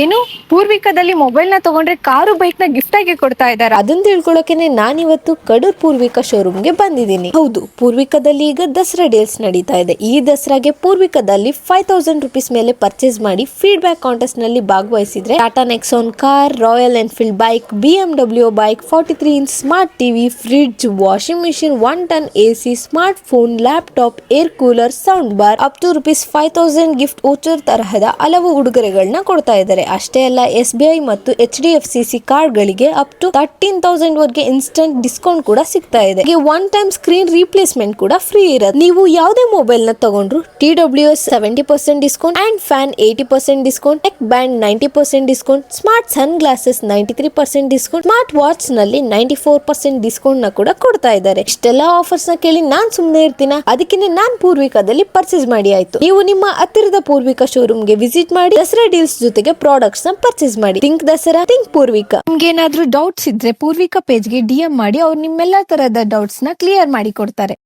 ಏನು ಪೂರ್ವಿಕದಲ್ಲಿ ಮೊಬೈಲ್ ನ ತಗೊಂಡ್ರೆ ಕಾರು ಬೈಕ್ ನ ಗಿಫ್ಟ್ ಆಗಿ ಕೊಡ್ತಾ ಇದ್ದಾರೆ. ಅದನ್ನ ತಿಳ್ಕೊಳಕೆನೆ ನಾನಿವತ್ತು ಕಡೂರ್ ಪೂರ್ವಿಕಾ ಶೋರೂಮ್ಗೆ ಬಂದಿದ್ದೀನಿ. ಹೌದು, ಪೂರ್ವಿಕದಲ್ಲಿ ಈಗ ದಸರಾ ಡೇಲ್ಸ್ ನಡೀತಾ ಇದೆ. ಈ ದಸರಾಗೆ ಪೂರ್ವಿಕದಲ್ಲಿ 5000 ರುಪೀಸ್ ಮೇಲೆ ಪರ್ಚೇಸ್ ಮಾಡಿ ಫೀಡ್ಬ್ಯಾಕ್ ಕಾಂಟೆಸ್ಟ್ ನಲ್ಲಿ ಭಾಗವಹಿಸಿದ್ರೆ Tata Nexon car, Royal Enfield bike, BMW bike, 43 inch smart TV, fridge, washing machine, 1 ton AC, smart phone, laptop, air cooler, sound bar, up to ₹5000 gift voucher ತರಹದ ಹಲವು ಉಡುಗೊರೆಗಳನ್ನ ಕೊಡ್ತಾ ಇದ್ದಾರೆ. ಅಷ್ಟೇ ಅಲ್ಲ, SBI ಮತ್ತು HDFC ಕಾರ್ಡ್ ಗಳಿಗೆ ಅಪ್ ಟು 13,000 ವರೆಗೆ instant discount ಕೂಡ ಸಿಗ್ತಾ ಇದೆ. ಒನ್ ಟೈಮ್ ಸ್ಕ್ರೀನ್ ರೀಪ್ಲೇಸ್ಮೆಂಟ್ ಕೂಡ ಫ್ರೀ ಇರುತ್ತೆ. ನೀವು ಯಾವುದೇ ಮೊಬೈಲ್ ನ ತಗೊಂಡ್ರು TWS 70% discount, and fan 80% discount, tech band 90% discount, smart sunglasses 93% discount, smart watch ನಲ್ಲಿ 94% ಡಿಸ್ಕೌಂಟ್ ನ ಕೂಡ ಕೊಡ್ತಾ ಇದ್ದಾರೆ. ಇಷ್ಟೆಲ್ಲ ಆಫರ್ಸ್ ನ ಕೇಳಿ ನಾನ್ ಸುಮ್ನೆ ಇರ್ತೀನ? ಅದಕ್ಕೆ ನಾನ್ ಪೂರ್ವಿಕಾದಲ್ಲಿ ಪರ್ಚೇಸ್ ಮಾಡಿ ಆಯ್ತು. ನೀವು ನಿಮ್ಮ ಹತ್ತಿರದ ಪೂರ್ವಿಕಾ ಶೋರೂಮ್ಗೆ ವಿಸಿಟ್ ಮಾಡಿ ದಸರಾ ಡೀಲ್ಸ್ ಜೊತೆಗೆ ಪ್ರಾಡಕ್ಟ್ಸ್ ನ ಪರ್ಚೇಸ್ ಮಾಡಿ. Think Dasara, think Poorvika. ನಿಮ್ಗೆ ಏನಾದ್ರೂ ಡೌಟ್ಸ್ ಇದ್ರೆ ಪೂರ್ವಿಕಾ ಪೇಜ್ಗೆ DM ಮಾಡಿ, ಅವ್ರು ನಿಮ್ಮೆಲ್ಲಾ ತರದ ಡೌಟ್ಸ್ ನ ಕ್ಲಿಯರ್ ಮಾಡಿ ಕೊಡ್ತಾರೆ.